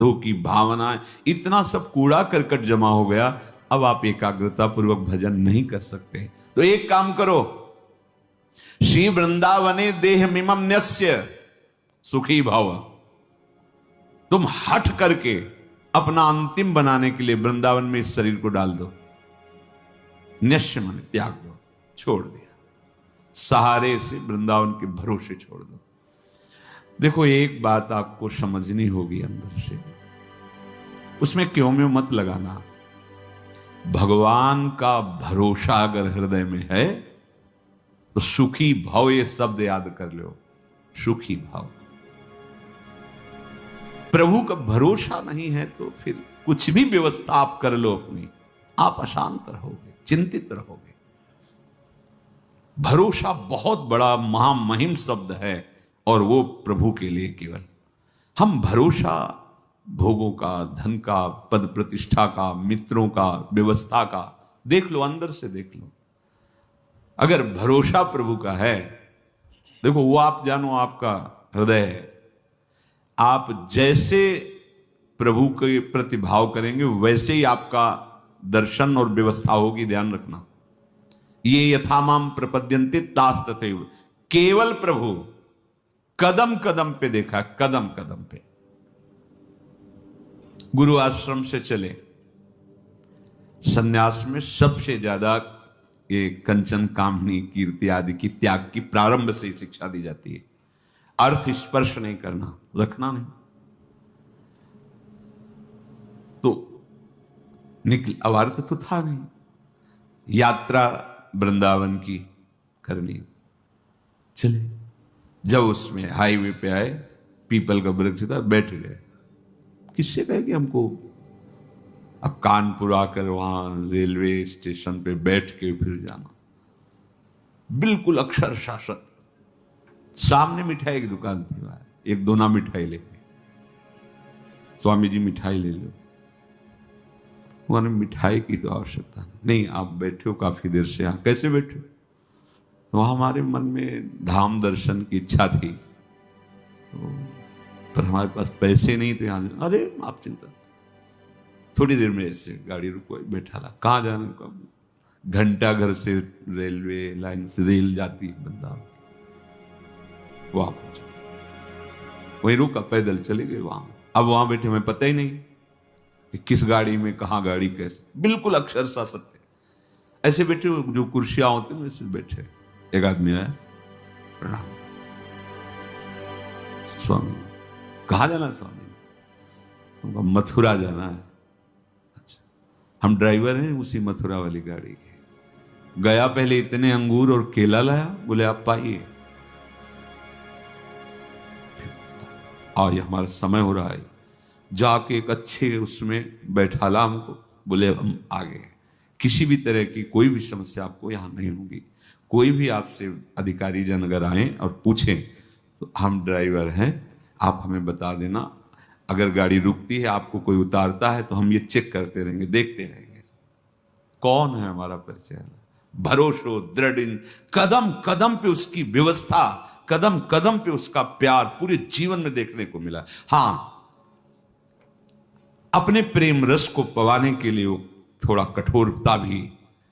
की भावनाएं, इतना सब कूड़ा करकट जमा हो गया। अब आप एकाग्रता पूर्वक भजन नहीं कर सकते। तो एक काम करो, श्री वृंदावने देह मिमम न्यस्य सुखी भव। तुम हट करके अपना अंतिम बनाने के लिए वृंदावन में इस शरीर को डाल दो। न्यस्य मन त्याग दो, छोड़ दिया, सहारे से वृंदावन के भरोसे छोड़ दो। देखो, एक बात आपको समझनी होगी अंदर से, उसमें क्यों में मत लगाना। भगवान का भरोसा अगर हृदय में है तो सुखी भाव, ये शब्द याद कर लो, सुखी भाव। प्रभु का भरोसा नहीं है तो फिर कुछ भी व्यवस्था आप कर लो अपनी, आप अशांत रहोगे, चिंतित रहोगे। भरोसा बहुत बड़ा महामहिम शब्द है, और वो प्रभु के लिए केवल। हम भरोसा भोगों का, धन का, पद प्रतिष्ठा का, मित्रों का, व्यवस्था का, देख लो, अंदर से देख लो। अगर भरोसा प्रभु का है, देखो वो आप जानो, आपका हृदय है, आप जैसे प्रभु के प्रति भाव करेंगे वैसे ही आपका दर्शन और व्यवस्था होगी। ध्यान रखना, ये यथामाम प्रपद्यन्ते तास तथैव। केवल प्रभु कदम कदम पे देखा, कदम कदम पे। गुरु आश्रम से चले, सन्यास में सबसे ज्यादा ये कंचन कामनी कीर्ति आदि की त्याग की प्रारंभ से ही शिक्षा दी जाती है। अर्थ स्पर्श नहीं करना, रखना नहीं। तो निकल, अब अर्थ तो था नहीं, यात्रा वृंदावन की करनी। चले, जब उसमें हाईवे पे आए, पीपल का वृक्ष था, बैठ गए। किससे कहे कि हमको अब कानपुर आकर वहां रेलवे स्टेशन पे बैठ के फिर जाना, बिल्कुल अक्षर शासत। सामने मिठाई की दुकान थी, वहां एक दोना मिठाई लेके, स्वामी जी मिठाई ले लो। उन्होंने मिठाई की तो आवश्यकता नहीं, आप बैठे हो काफी देर से यहाँ, कैसे बैठे हो? तो हमारे मन में धाम दर्शन की इच्छा थी, तो पर हमारे पास पैसे नहीं थे यहाँ। अरे आप चिंता, थोड़ी देर में ऐसे गाड़ी रुको, बैठा ला। कहाँ जाने का? घंटा घर से रेलवे लाइन से रेल जाती है वृंदावन, वहां पहुंचे, वहीं रुका, पैदल चले गए वहां। अब वहां बैठे, हमें पता ही नहीं कि किस गाड़ी में, कहाँ गाड़ी, कैसे, बिल्कुल अक्षरशः सत्य। ऐसे बैठे, जो कुर्सियां होती हैं वैसे बैठे। एक आदमी आया, प्रणाम स्वामी। कहाँ जाना स्वामी? मथुरा जाना है। अच्छा, हम ड्राइवर हैं उसी मथुरा वाली गाड़ी के। गया, पहले इतने अंगूर और केला लाया, बोले आप पाइए। ये हमारा समय हो रहा है। जाके एक अच्छे उसमें बैठाला हमको, बोले हम आ गए। किसी भी तरह की कोई भी समस्या आपको यहाँ नहीं होगी। कोई भी आपसे अधिकारी जन अगर आए और पूछें तो हम ड्राइवर हैं, आप हमें बता देना। अगर गाड़ी रुकती है, आपको कोई उतारता है, तो हम ये चेक करते रहेंगे, देखते रहेंगे कौन है हमारा परिचय। भरोसो दृढ़, कदम कदम पे उसकी व्यवस्था, कदम कदम पे उसका प्यार पूरे जीवन में देखने को मिला। हां, अपने प्रेम रस को पवाने के लिए थोड़ा कठोरता भी,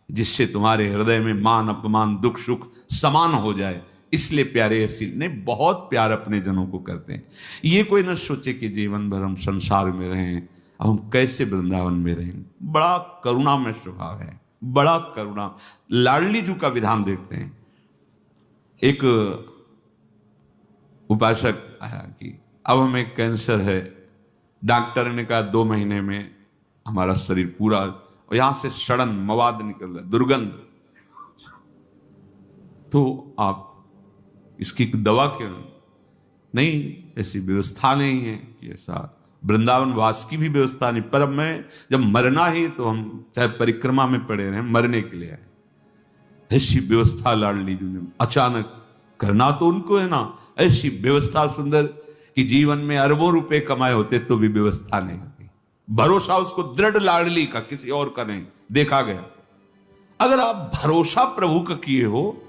जिससे तुम्हारे हृदय में मान अपमान दुख सुख समान हो जाए, इसलिए प्यारे ऐसी ने बहुत प्यार अपने जनों को करते हैं। ये कोई न सोचे कि जीवन भर हम संसार में रहें, अब हम कैसे वृंदावन में रहें। बड़ा करुणामय स्वभाव है, बड़ा करुणा। लाडली जी का विधान देखते हैं। एक उपासक आया कि अब हमें कैंसर है, डॉक्टर ने कहा 2 महीने में हमारा शरीर पूरा, और यहां से सड़न मवाद निकल रहा है, दुर्गंध, तो आप इसकी दवा क्यों नहीं? ऐसी व्यवस्था नहीं है कि ऐसा वृंदावन वास की भी व्यवस्था नहीं। पर मैं जब मरना ही, तो हम चाहे परिक्रमा में पड़े रहे, मरने के लिए आए। ऐसी व्यवस्था लाडली जी ने अचानक करना तो उनको है ना, ऐसी व्यवस्था सुंदर कि जीवन में अरबों रुपए कमाए होते तो भी व्यवस्था नहीं होती। भरोसा उसको दृढ़ लाडली का, किसी और का नहीं, देखा गया। अगर आप भरोसा प्रभु का किए हो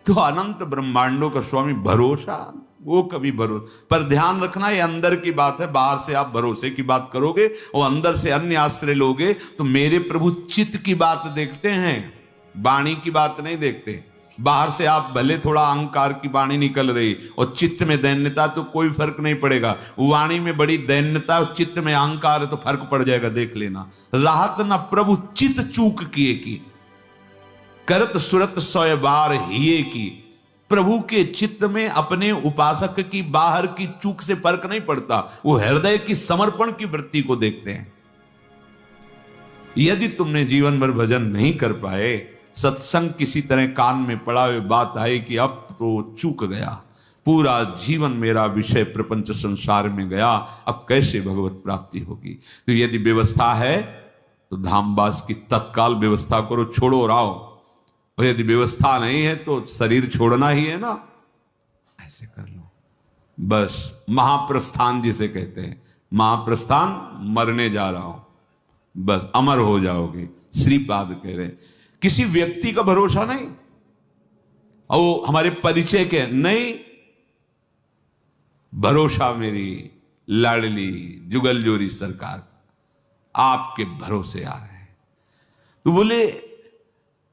तो अनंत ब्रह्मांडों का स्वामी भरोसा वो कभी भरोसा, पर ध्यान रखना ये अंदर की बात है। बाहर से आप भरोसे की बात करोगे और अंदर से अन्य आश्रय लोगे तो मेरे प्रभु चित्त की बात देखते हैं, वाणी की बात नहीं देखते। बाहर से आप भले थोड़ा अहंकार की वाणी निकल रही और चित्त में दैन्यता, तो कोई फर्क नहीं पड़ेगा। वाणी में बड़ी दैन्यता और चित्त में अहंकार है तो फर्क पड़ जाएगा, देख लेना। राहत न प्रभु चित्त चूक किए की, करत सुरत 100 बार हिये की। प्रभु के चित्त में अपने उपासक की बाहर की चूक से फर्क नहीं पड़ता, वो हृदय की समर्पण की वृत्ति को देखते हैं। यदि तुमने जीवन भर भजन नहीं कर पाए, सत्संग किसी तरह कान में पड़ा हुए बात आई कि अब तो चूक गया, पूरा जीवन मेरा विषय प्रपंच संसार में गया, अब कैसे भगवत प्राप्ति होगी। तो यदि व्यवस्था है तो धामवास की तत्काल व्यवस्था करो, छोड़ो और आओ। और यदि व्यवस्था नहीं है तो शरीर छोड़ना ही है ना, ऐसे कर लो बस। महाप्रस्थान जिसे कहते हैं, महाप्रस्थान, मरने जा रहा हूं, बस अमर हो जाओगे। श्रीपाद कह रहे किसी व्यक्ति का भरोसा नहीं, और वो हमारे परिचय के नहीं, भरोसा मेरी लाडली जुगलजोरी सरकार, आपके भरोसे आ रहे हैं। तो बोले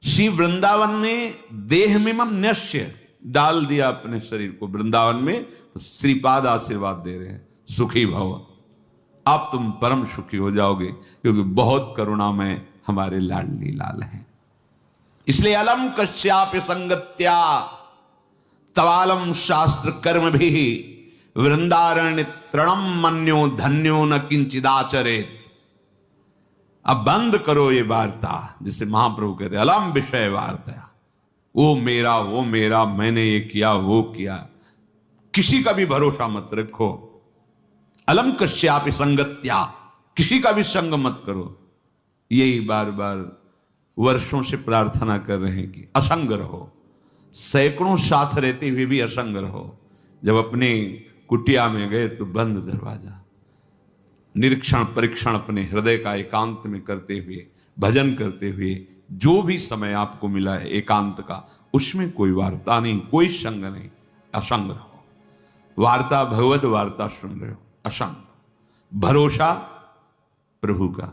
श्री वृंदावन में देह में मम नश्य, डाल दिया अपने शरीर को वृंदावन में, तो श्रीपाद आशीर्वाद दे रहे हैं, सुखी भव, अब तुम परम सुखी हो जाओगे, क्योंकि बहुत करुणामय हमारे लाडली लाल हैं। इसलिए अलम कश्यापि संगत्या तवालम शास्त्र कर्म भी वृंदारण्य तृणम मन्यो धन्यो न किंचिदाचरेत। अब बंद करो ये वार्ता, जिसे महाप्रभु कहते अलम विषय वार्ता, वो मेरा, मैंने ये किया वो किया, किसी का भी भरोसा मत रखो। अलम कश्यापि संगत्या, किसी का भी संग मत करो। यही बार बार वर्षों से प्रार्थना कर रहे हैं कि असंग रहो। सैकड़ों साथ रहते हुए भी असंग रहो। जब अपने कुटिया में गए तो बंद दरवाजा, निरीक्षण परीक्षण अपने हृदय का एकांत में करते हुए, भजन करते हुए, जो भी समय आपको मिला है एकांत का, उसमें कोई वार्ता नहीं, कोई संग नहीं, असंग रहो। वार्ता भगवत वार्ता सुन रहे हो, असंग। भरोसा प्रभु का,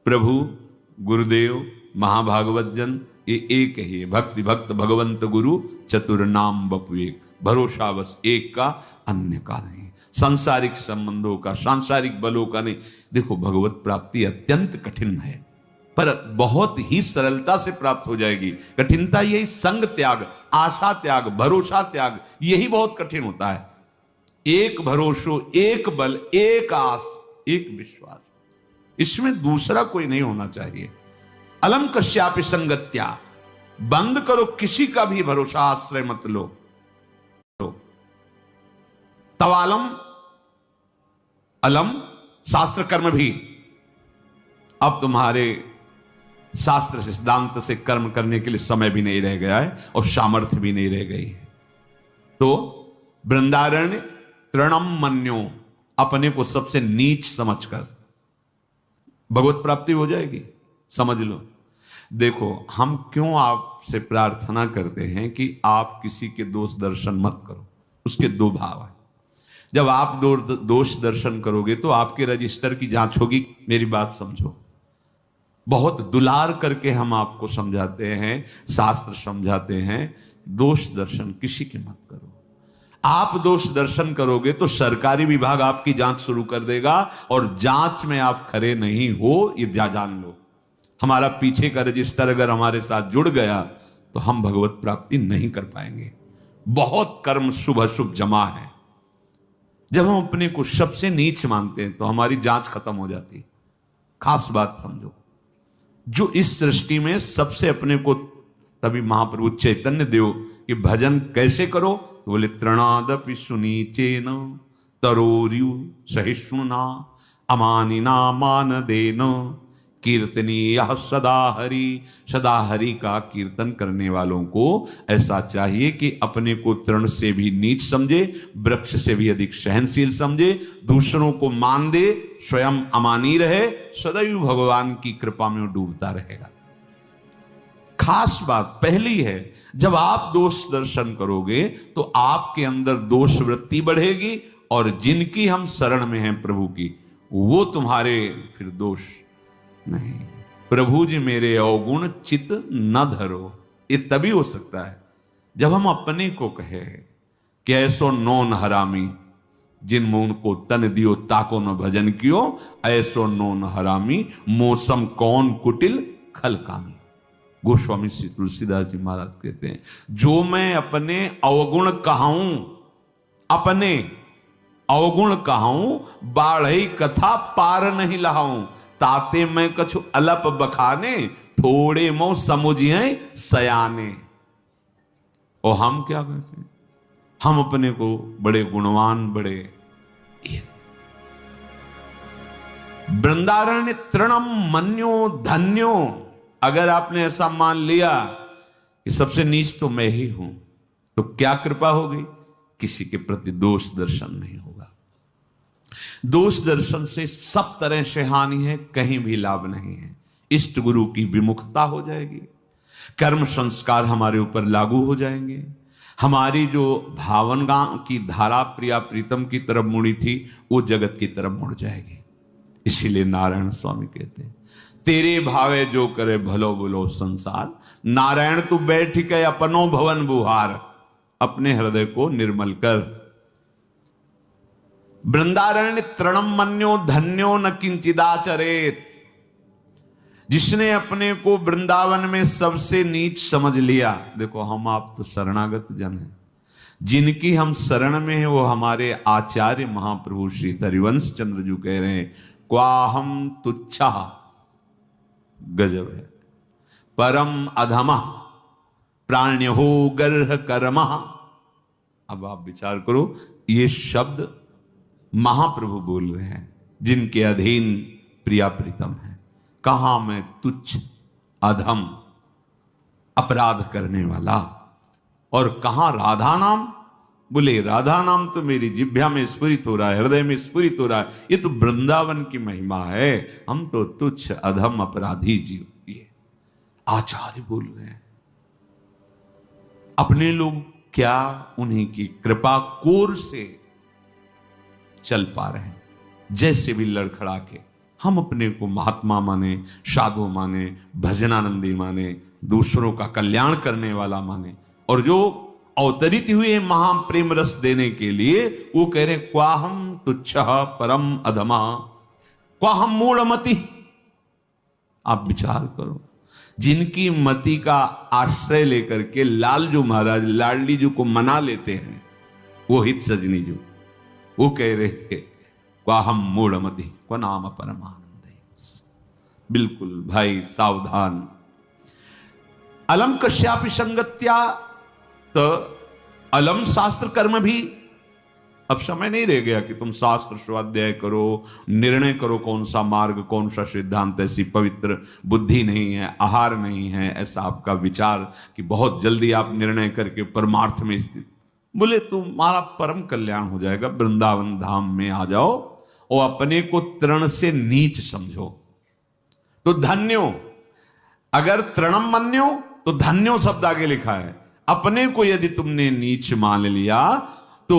प्रभु गुरुदेव महाभागवत जन ये एक ही है। भक्ति भक्त भगवंत गुरु चतुर नाम बपु एक, भरोसा बस एक का, अन्य का नहीं। सांसारिक संबंधों का, सांसारिक बलों का नहीं। देखो भगवत प्राप्ति अत्यंत कठिन है, पर बहुत ही सरलता से प्राप्त हो जाएगी। कठिनता यही संग त्याग, आशा त्याग, भरोसा त्याग, यही बहुत कठिन होता है। एक भरोसो, एक बल, एक आस, एक विश्वास, इसमें दूसरा कोई नहीं होना चाहिए। अलम कश्यापि संगत्या, बंद करो, किसी का भी भरोसा आश्रय मत लो। तवालम, अलम शास्त्र कर्म भी, अब तुम्हारे शास्त्र से सिद्धांत से कर्म करने के लिए समय भी नहीं रह गया है और सामर्थ्य भी नहीं रह गई है। तो वृंदारण्य तृणम मन्यो, अपने को सबसे नीच समझकर भगवत प्राप्ति हो जाएगी, समझ लो। देखो हम क्यों आपसे प्रार्थना करते हैं कि आप किसी के दोष दर्शन मत करो, उसके दो भाव हैं। जब आप दोष दर्शन करोगे तो आपके रजिस्टर की जांच होगी। मेरी बात समझो, बहुत दुलार करके हम आपको समझाते हैं, शास्त्र समझाते हैं, दोष दर्शन किसी के मत करो। आप दोष दर्शन करोगे तो सरकारी विभाग आपकी जांच शुरू कर देगा, और जांच में आप खरे नहीं हो ये जान लो। हमारा पीछे का रजिस्टर अगर हमारे साथ जुड़ गया तो हम भगवत प्राप्ति नहीं कर पाएंगे। बहुत कर्म शुभ अशुभ जमा है। जब हम अपने को सबसे नीच मानते हैं तो हमारी जांच खत्म हो जाती है। खास बात समझो, जो इस सृष्टि में सबसे अपने को, तभी महाप्रभु चैतन्य देव कि भजन कैसे करो, तो बोले तृणादपि सुनीचेन तरोर्यु सहिष्णुना अमानिना मानदेन कीर्तनीय सदा हरि। सदा हरि का कीर्तन करने वालों को ऐसा चाहिए कि अपने को तृण से भी नीच समझे, वृक्ष से भी अधिक सहनशील समझे, दूसरों को मान दे, स्वयं अमानी रहे, सदैव भगवान की कृपा में डूबता रहेगा। खास बात पहली है, जब आप दोष दर्शन करोगे तो आपके अंदर दोष वृत्ति बढ़ेगी, और जिनकी हम शरण में हैं प्रभु की, वो तुम्हारे फिर दोष नहीं। प्रभु जी मेरे अवगुण चित न धरो, ये तभी हो सकता है जब हम अपने को कहे कि ऐसो नोन हरामी जिन मुन को तन दियो ताको न भजन कियो, ऐसो नोन हरामी मौसम कौन कुटिल खल कामी। गोस्वामी श्री तुलसीदास जी महाराज कहते हैं, जो मैं अपने अवगुण कहाऊं, अपने अवगुण कहाऊं, बाढ़ई कथा पार नहीं लहाऊं, ताते मैं कछु अलप बखाने, थोड़े मो समुझिए सयाने। और हम क्या कहते हैं, हम अपने को बड़े गुणवान, बड़े वृंदारण्य तृणम मन्यो धन्यो। अगर आपने ऐसा मान लिया कि सबसे नीच तो मैं ही हूं, तो क्या कृपा होगी, किसी के प्रति दोष दर्शन नहीं होगा। दोष दर्शन से सब तरह से हानि है, कहीं भी लाभ नहीं है। इष्ट गुरु की विमुखता हो जाएगी, कर्म संस्कार हमारे ऊपर लागू हो जाएंगे, हमारी जो भावना की धारा प्रिया प्रीतम की तरफ मुड़ी थी वो जगत की तरफ मुड़ जाएगी। इसीलिए नारायण स्वामी कहते हैं, तेरे भावे जो करे भलो बुलो संसार, नारायण तू बैठ के अपनो भवन बुहार, अपने हृदय को निर्मल कर। वृंदारण्य तृणम मन्यो धन्यो न किंचिदाचरेत। जिसने अपने को वृंदावन में सबसे नीच समझ लिया, देखो हम आप तो शरणागत जन हैं, जिनकी हम शरण में हैं वो हमारे आचार्य महाप्रभु श्री हरिवंश चंद्र जी कह रहे हैं, क्वाहम तुच्छा, गजब है, परम अधमा प्राण्य हो गर्ह कर्मा। अब आप विचार करो, ये शब्द महाप्रभु बोल रहे हैं जिनके अधीन प्रिया प्रीतम है। कहां मैं तुच्छ अधम अपराध करने वाला, और कहां राधा नाम, बोले राधा नाम तो मेरी जिह्वा में स्फुरित हो रहा है, हृदय में स्फुरित हो रहा है, ये तो वृंदावन की महिमा है, हम तो तुच्छ अधम अपराधी जीव। ये आचार्य बोल रहे हैं। अपने लोग क्या उन्हीं की कृपा कोर से चल पा रहे हैं, जैसे भी लड़खड़ा के हम अपने को महात्मा माने, साधु माने, भजनानंदी माने, दूसरों का कल्याण करने वाला माने, और जो अवतरित हुए महाप्रेम रस देने के लिए वो कह रहे क्वाहम तुच्छ परम अधमा क्वाहम मूढ़मति। आप विचार करो, जिनकी मति का आश्रय लेकर के लालजू महाराज लाडली जी को मना लेते हैं, वो हित सजनी जी, वो कह रहे क्वाहम मूढ़मति को नाम परमानंद। बिल्कुल भाई सावधान। अलम कश्यापि संगत्या, तो अलम शास्त्र कर्म भी। अब समय नहीं रह गया कि तुम शास्त्र स्वाध्याय करो, निर्णय करो कौन सा मार्ग, कौन सा सिद्धांत। ऐसी पवित्र बुद्धि नहीं है, आहार नहीं है, ऐसा आपका विचार कि बहुत जल्दी आप निर्णय करके परमार्थ में स्थित। बोले तुम्हारा परम कल्याण हो जाएगा, वृंदावन धाम में आ जाओ और अपने को तृण से नीच समझो तो धन्यो। अगर तृणम मन्यो तो धन्यो शब्द आगे लिखा है। अपने को यदि तुमने नीच मान लिया तो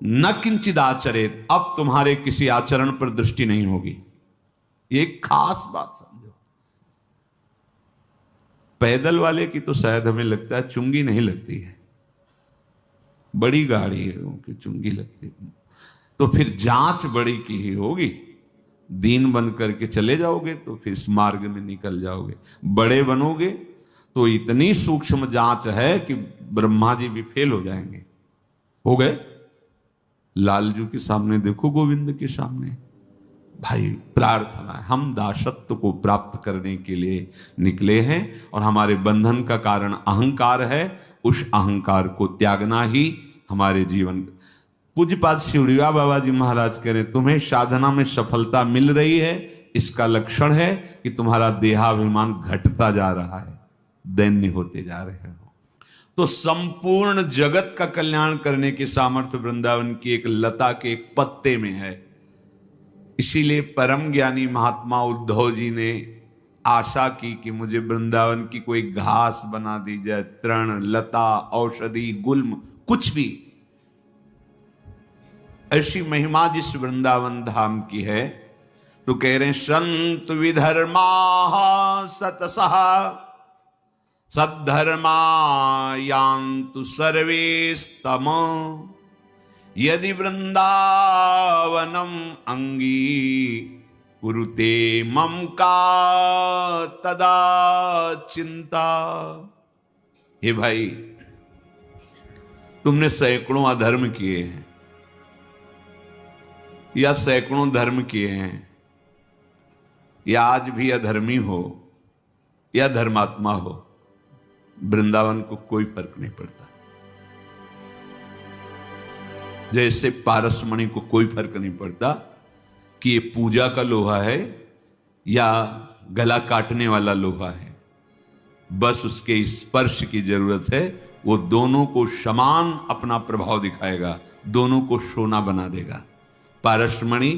न किंचित आचरित, अब तुम्हारे किसी आचरण पर दृष्टि नहीं होगी। ये खास बात समझो। पैदल वाले की तो शायद हमें लगता है चुंगी नहीं लगती है, बड़ी गाड़ी है कि चुंगी लगती है, तो फिर जांच बड़ी की ही होगी। दीन बन करके चले जाओगे तो फिर इस मार्ग में निकल जाओगे, बड़े बनोगे तो इतनी सूक्ष्म जांच है कि ब्रह्मा जी भी फेल हो जाएंगे। हो गए लालजू के सामने, देखो गोविंद के सामने। भाई प्रार्थना है, हम दासत्व को प्राप्त करने के लिए निकले हैं और हमारे बंधन का कारण अहंकार है। उस अहंकार को त्यागना ही हमारे जीवन। पूज्यपाद शिवड़िया बाबा जी महाराज कह रहे, तुम्हें साधना में सफलता मिल रही है, इसका लक्षण है कि तुम्हारा देहाभिमान घटता जा रहा है, दैन्य होते जा रहे हो। तो संपूर्ण जगत का कल्याण करने की सामर्थ्य वृंदावन की एक लता के एक पत्ते में है। इसीलिए परम ज्ञानी महात्मा उद्धव जी ने आशा की कि मुझे वृंदावन की कोई घास बना दी जाए, तृण लता औषधि गुल्म कुछ भी। ऐसी महिमा जिस वृंदावन धाम की है, तो कह रहे हैं संत विधर्मा सतसः सद्धर्मा यान्तु सर्वेस्तम यदि वृंदावनम अंगी कुरुते मम का तदा चिंता। हे भाई, तुमने सैकड़ों अधर्म किए हैं या सैकड़ों धर्म किए हैं, या आज भी अधर्मी हो या धर्मात्मा हो, वृंदावन को कोई फर्क नहीं पड़ता। जैसे पारसमणि को कोई फर्क नहीं पड़ता कि ये पूजा का लोहा है या गला काटने वाला लोहा है, बस उसके स्पर्श की जरूरत है। वो दोनों को समान अपना प्रभाव दिखाएगा, दोनों को सोना बना देगा। पारसमणि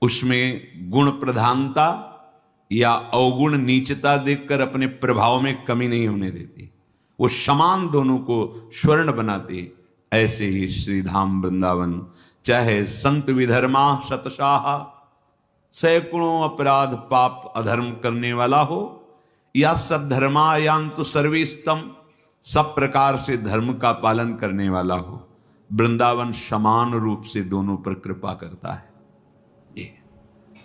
उसमें गुण प्रधानता या अवगुण नीचता देखकर अपने प्रभाव में कमी नहीं होने देती, वो समान दोनों को स्वर्ण बनाते। ऐसे ही श्रीधाम वृंदावन, चाहे संत विधर्मा शतशाह, सैकड़ों अपराध पाप अधर्म करने वाला हो, या सद्धर्मा यान्तु सर्वेस्तम, सब प्रकार से धर्म का पालन करने वाला हो, वृंदावन समान रूप से दोनों पर कृपा करता है। ये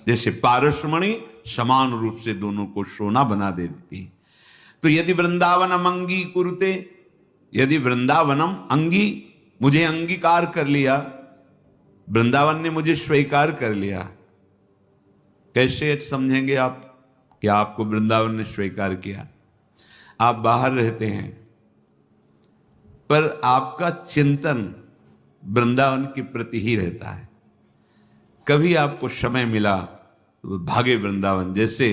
जैसे पारसमणि समान रूप से दोनों को सोना बना देती। तो यदि वृंदावनम अंगी कुरुते, यदि वृंदावनम अंगी, मुझे अंगीकार कर लिया, वृंदावन ने मुझे स्वीकार कर लिया। कैसे समझेंगे आप कि आपको वृंदावन ने स्वीकार किया? आप बाहर रहते हैं पर आपका चिंतन वृंदावन के प्रति ही रहता है। कभी आपको समय मिला तो भागे वृंदावन। जैसे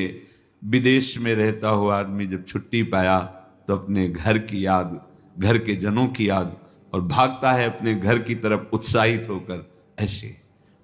विदेश में रहता हुआ आदमी जब छुट्टी पाया तो अपने घर की याद, घर के जनों की याद, और भागता है अपने घर की तरफ उत्साहित होकर। ऐसे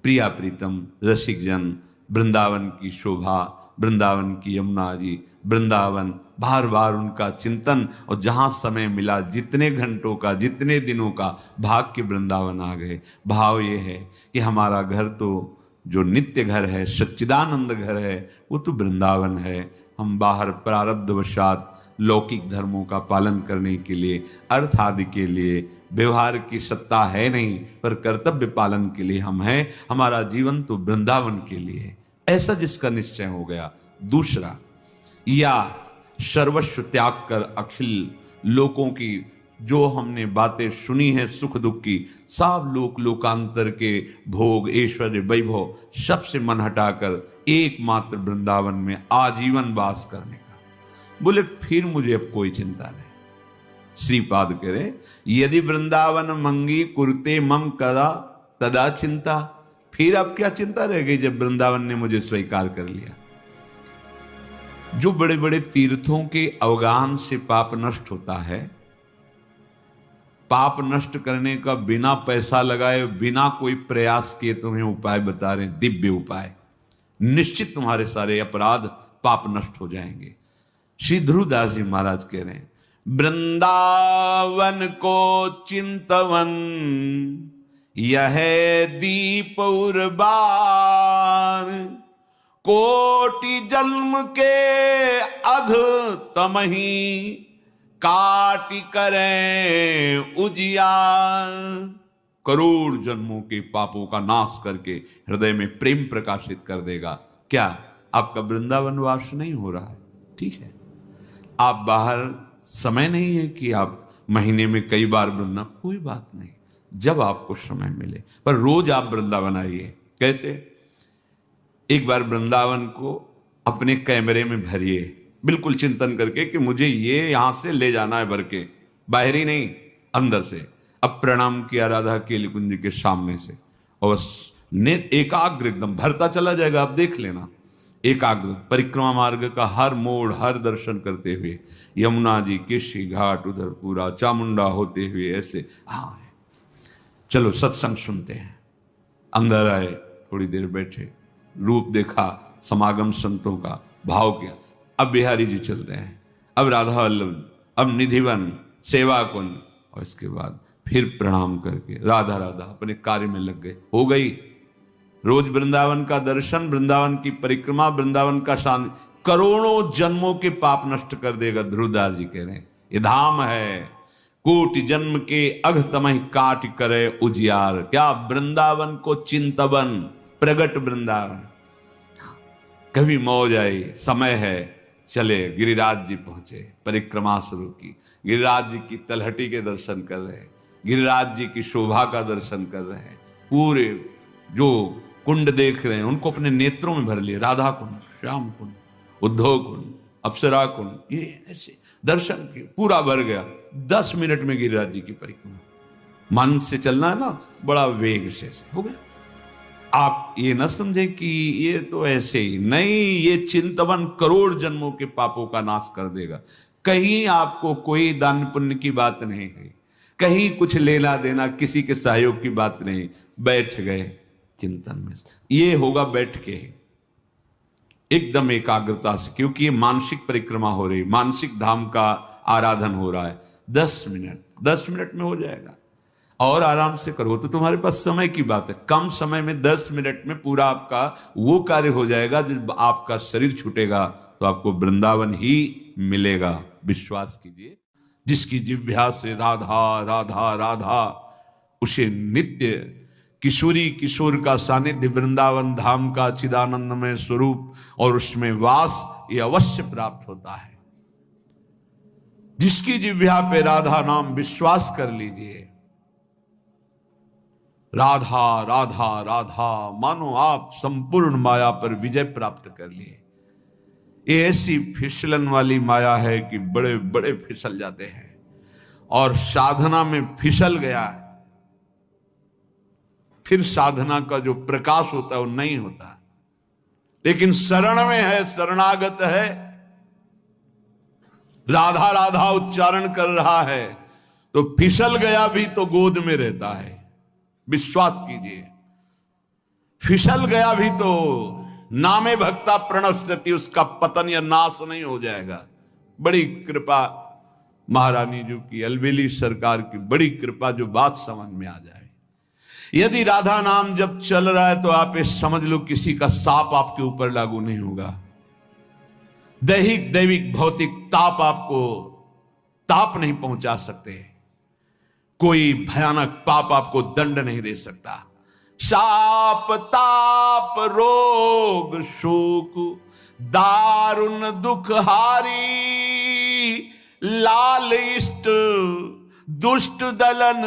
प्रिया प्रीतम रसिक जन वृंदावन की शोभा, वृंदावन की यमुना जी, वृंदावन, बार बार उनका चिंतन, और जहां समय मिला जितने घंटों का, जितने दिनों का, भाग के वृंदावन आ गए। भाव ये है कि हमारा घर तो जो नित्य घर है, सच्चिदानंद घर है, वो तो वृंदावन है। हम बाहर प्रारब्धवशात लौकिक धर्मों का पालन करने के लिए, अर्थ आदि के लिए व्यवहार की सत्ता है नहीं, पर कर्तव्य पालन के लिए हम हैं। हमारा जीवन तो वृंदावन के लिए है, ऐसा जिसका निश्चय हो गया। दूसरा, या सर्वस्व त्याग कर अखिल लोकों की जो हमने बातें सुनी है सुख दुख की, सब लोक लोकांतर के भोग ऐश्वर्य वैभव सबसे मन हटाकर एकमात्र वृंदावन में आजीवन वास करने का। बोले फिर मुझे अब कोई चिंता नहीं। श्रीपाद कह रहे, यदि वृंदावन मंगी कुरते मम कदा तदा चिंता। फिर अब क्या चिंता रह गई जब वृंदावन ने मुझे स्वीकार कर लिया। जो बड़े बड़े तीर्थों के अवगाहन से पाप नष्ट होता है, पाप नष्ट करने का बिना पैसा लगाए, बिना कोई प्रयास किए तुम्हें उपाय बता रहे, दिव्य उपाय, निश्चित तुम्हारे सारे अपराध पाप नष्ट हो जाएंगे। श्री ध्रुवदास जी महाराज कह रहे हैं, वृंदावन को चिंतवन यह दीप उर्बार, कोटि जन्म के अघ तमही काटि करें उजियार। करोड़ जन्मों के पापों का नाश करके हृदय में प्रेम प्रकाशित कर देगा। क्या आपका वृंदावन वास नहीं हो रहा है? ठीक है, आप बाहर समय नहीं है कि आप महीने में कई बार वृंदावन, कोई बात नहीं, जब आपको समय मिले, पर रोज आप वृंदावन आइए। कैसे? एक बार वृंदावन को अपने कैमरे में भरिए, बिल्कुल चिंतन करके कि मुझे ये यहां से ले जाना है, भर के, बाहरी नहीं, अंदर से। अब प्रणाम किया राधा केली कुंज के सामने से, और एकाग्र एकदम भरता चला जाएगा। आप देख लेना, एकाग्र परिक्रमा मार्ग का हर मोड़, हर दर्शन करते हुए, यमुना जी, केशी घाट, उधर पूरा चामुंडा होते हुए, ऐसे हाँ। चलो सत्संग सुनते हैं। अंदर आए, थोड़ी देर बैठे, रूप देखा समागम संतों का, भाव किया, अब बिहारी जी चलते हैं, अब राधा वल्लभ, अब निधिवन, सेवा कुंज, और इसके बाद फिर प्रणाम करके राधा राधा अपने कार्य में लग गए। हो गई रोज वृंदावन का दर्शन, वृंदावन की परिक्रमा, वृंदावन का शांति करोड़ों जन्मों के पाप नष्ट कर देगा। ध्रुवदास जी कह रहे हैं ये धाम है, कोटि जन्म के अघ तमहि काट करे उजियार। क्या वृंदावन को चिंतवन, प्रगट वृंदावन। कभी मौज आई, समय है, चले गिरिराज जी पहुंचे, परिक्रमा शुरू की, गिरिराज जी की तलहटी के दर्शन कर रहे हैं, गिरिराज जी की शोभा का दर्शन कर रहे हैं, पूरे जो कुंड देख रहे हैं उनको अपने नेत्रों में भर लिए, राधा कुंड, श्याम कुंड, उद्धव कुंड, अप्सरा कुंड, ये ऐसे दर्शन किए, पूरा भर गया। 10 मिनट में गिरिराज जी की परिक्रमा। मन से चलना है ना, बड़ा वेग से हो गया। आप ये ना समझे कि ये तो ऐसे ही नहीं, ये चिंतवन करोड़ जन्मों के पापों का नाश कर देगा। कहीं आपको कोई दान पुण्य की बात नहीं है, कहीं कुछ लेना देना किसी के सहयोग की बात नहीं, बैठ गए चिंतन में। ये होगा बैठ के एकदम एकाग्रता से, क्योंकि ये मानसिक परिक्रमा हो रही, मानसिक धाम का आराधन हो रहा है। 10 मिनट में हो जाएगा। और आराम से करो तो तुम्हारे पास समय की बात है, कम समय में 10 मिनट में पूरा आपका वो कार्य हो जाएगा। जब आपका शरीर छूटेगा तो आपको वृंदावन ही मिलेगा, विश्वास कीजिए। जिसकी जिह्वा से राधा राधा राधा, उसे नित्य किशोरी किशोर का सानिध्य, वृंदावन धाम का चिदानंदमय स्वरूप और उसमें वास, ये अवश्य प्राप्त होता है। जिसकी जिह्वा पे राधा नाम, विश्वास कर लीजिए, राधा राधा राधा, मानो आप संपूर्ण माया पर विजय प्राप्त कर लिए। ये ऐसी फिसलन वाली माया है कि बड़े बड़े फिसल जाते हैं, और साधना में फिसल गया फिर साधना का जो प्रकाश होता है वो नहीं होता। लेकिन शरण में है, शरणागत है, राधा राधा उच्चारण कर रहा है, तो फिसल गया भी तो गोद में रहता है। विश्वास कीजिए, फिसल गया भी तो नामे भक्ता प्रणश्यति, उसका पतन या नाश नहीं हो जाएगा। बड़ी कृपा महारानी जी की, अलबेली सरकार की बड़ी कृपा, जो बात समझ में आ जाए। यदि राधा नाम जब चल रहा है तो आप ये समझ लो किसी का साप आपके ऊपर लागू नहीं होगा। दैहिक दैविक भौतिक ताप आपको ताप नहीं पहुंचा सकते, कोई भयानक पाप आपको दंड नहीं दे सकता। शाप ताप रोग शोक दारुण दुख हारी, लाल इष्ट दुष्ट दलन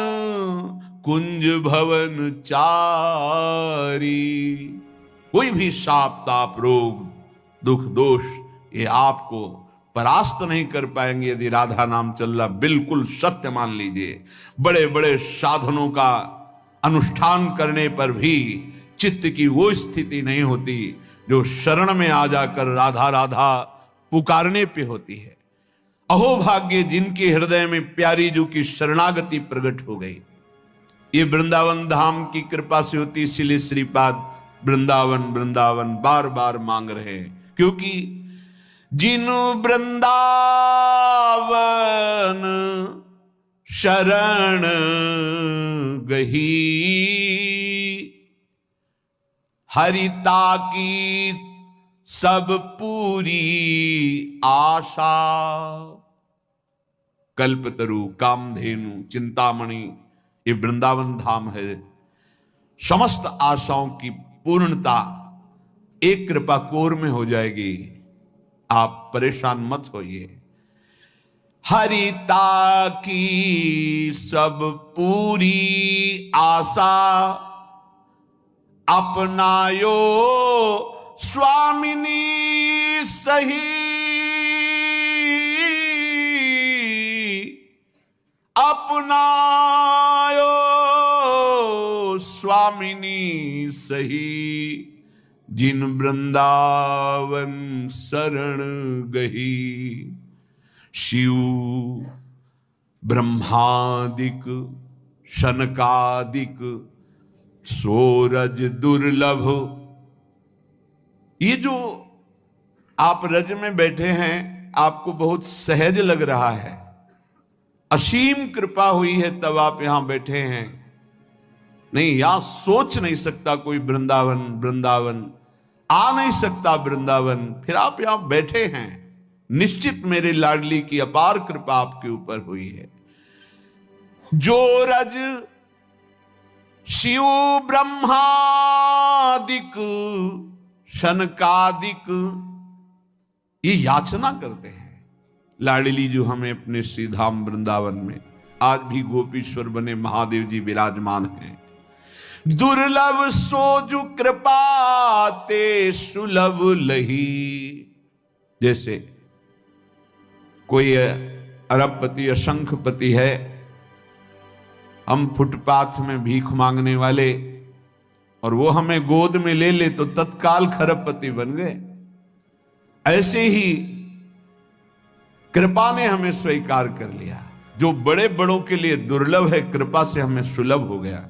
कुंज भवन चारी। कोई भी शाप ताप रोग दुख दोष ये आपको परास्त नहीं कर पाएंगे यदि राधा नाम चल रहा। बिल्कुल सत्य मान लीजिए। बड़े बड़े साधनों का अनुष्ठान करने पर भी चित्त की वो स्थिति नहीं होती जो शरण में आ जाकर राधा राधा पुकारने पे होती है। अहो भाग्य जिनके हृदय में प्यारी जू की शरणागति प्रकट हो गई। ये वृंदावन धाम की कृपा से होती, इसीलिए श्रीपाद वृंदावन वृंदावन बार बार मांग रहे हैं, क्योंकि जिन वृंदावन शरण गही, हरिता की सब पूरी आशा। कल्पतरु, कामधेनु, चिंतामणि, ये वृंदावन धाम है। समस्त आशाओं की पूर्णता एक कृपा कोर में हो जाएगी। आप परेशान मत होइए। हरिता की सब पूरी आशा, अपनायो स्वामिनी सही। अपनायो स्वामिनी सही, जिन वृंदावन शरण गही। शिव ब्रह्मादिक शनकादिक सूरज दुर्लभ, ये जो आप रज में बैठे हैं, आपको बहुत सहज लग रहा है, असीम कृपा हुई है तब आप यहां बैठे हैं। नहीं, यहां सोच नहीं सकता कोई वृंदावन, वृंदावन आ नहीं सकता वृंदावन, फिर आप यहां बैठे हैं। निश्चित मेरे लाडली की अपार कृपा आपके ऊपर हुई है। जो रज शिव ब्रह्मादिक शनकादिक ये याचना करते हैं, लाडली जो हमें अपने श्री धाम वृंदावन में आज भी गोपीश्वर बने महादेव जी विराजमान हैं। दुर्लभ सोजु कृपा ते सुलभ लही। जैसे कोई अरबपति असंखपति है, हम फुटपाथ में भीख मांगने वाले, और वो हमें गोद में ले ले तो तत्काल खरबपति बन गए। ऐसे ही कृपा ने हमें स्वीकार कर लिया। जो बड़े बड़ों के लिए दुर्लभ है, कृपा से हमें सुलभ हो गया।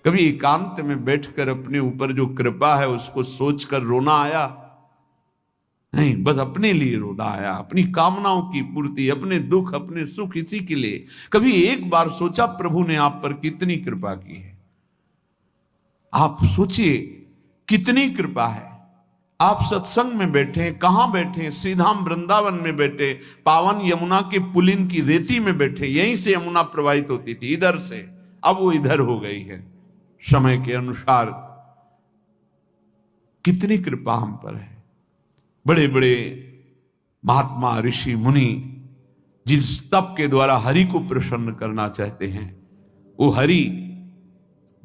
कभी एकांत में बैठकर अपने ऊपर जो कृपा है उसको सोचकर रोना आया? नहीं, बस अपने लिए रोना आया, अपनी कामनाओं की पूर्ति, अपने दुख, अपने सुख, इसी के लिए। कभी एक बार सोचा प्रभु ने आप पर कितनी कृपा की है? आप सोचिए कितनी कृपा है। आप सत्संग में बैठे हैं, कहां बैठे हैं? श्रीधाम वृंदावन में बैठे, पावन यमुना के पुलिन की रेती में बैठे। यहीं से यमुना प्रवाहित होती थी, इधर से, अब वो इधर हो गई है समय के अनुसार। कितनी कृपा हम पर है। बड़े बड़े महात्मा, ऋषि, मुनि जिस तप के द्वारा हरि को प्रसन्न करना चाहते हैं, वो हरि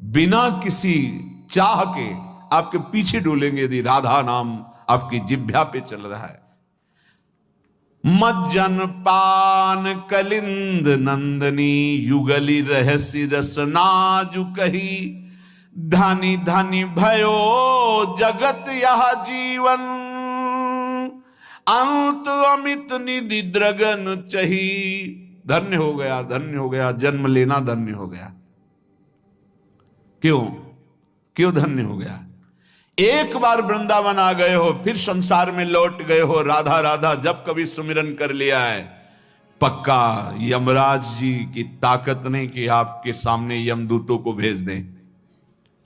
बिना किसी चाह के आपके पीछे डोलेंगे। यदि राधा नाम आपकी जिह्वा पे चल रहा है। मज्जन पान कलिंद नंदनी युगली रहस्य रसनाजु कही। धनी धनी भयो जगत यह जीवन अंत अमित निधि द्रगन चही। धन्य हो गया, धन्य हो गया, जन्म लेना धन्य हो गया। क्यों क्यों धन्य हो गया? एक बार वृंदावन आ गए हो, फिर संसार में लौट गए हो। राधा राधा जब कभी सुमिरन कर लिया है, पक्का यमराज जी की ताकत नहीं कि आपके सामने यमदूतों को भेज दें।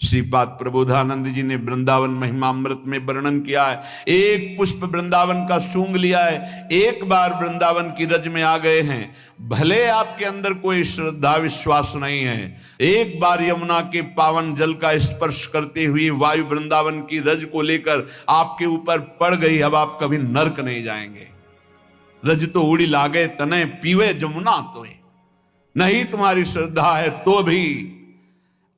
श्रीपाद प्रबोधानंद जी ने वृंदावन महिमामृत में वर्णन किया है। एक पुष्प वृंदावन का सूंघ लिया है, एक बार वृंदावन की रज में आ गए हैं। भले आपके अंदर कोई श्रद्धा विश्वास नहीं है, एक बार यमुना के पावन जल का स्पर्श करते हुए वायु वृंदावन की रज को लेकर आपके ऊपर पड़ गई, अब आप कभी नरक नहीं जाएंगे। रज तो उड़ी लागे तने पीवे जमुना तोए। नहीं तुम्हारी श्रद्धा है तो भी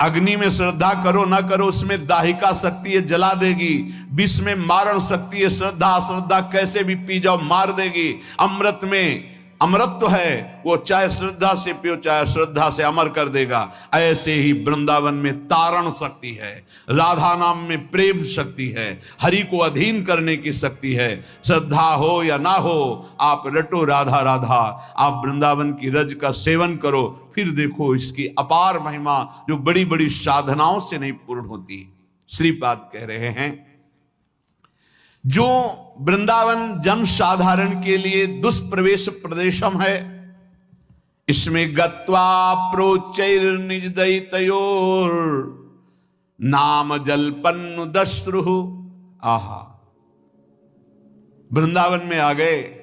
अग्नि में श्रद्धा करो ना करो, उसमें दाहिका शक्ति है, जला देगी। विष में मारण शक्ति है, श्रद्धा श्रद्धा कैसे भी पी जाओ मार देगी। अमृत में अमृत है, वो चाहे श्रद्धा से पियो चाहे श्रद्धा से अमर कर देगा। ऐसे ही वृंदावन में तारण शक्ति है, राधा नाम में प्रेम शक्ति है, हरि को अधीन करने की शक्ति है। श्रद्धा हो या ना हो, आप रटो राधा राधा, आप वृंदावन की रज का सेवन करो, फिर देखो इसकी अपार महिमा जो बड़ी बड़ी साधनाओं से नहीं पूर्ण होती। श्रीपाद कह रहे हैं, जो वृंदावन जन साधारण के लिए दुष्प्रवेश प्रदेशम है, इसमें गत्वा प्रोचैर निज दैतयोर नाम जलपन्नु दश्रु। आहा, वृंदावन में आ गए,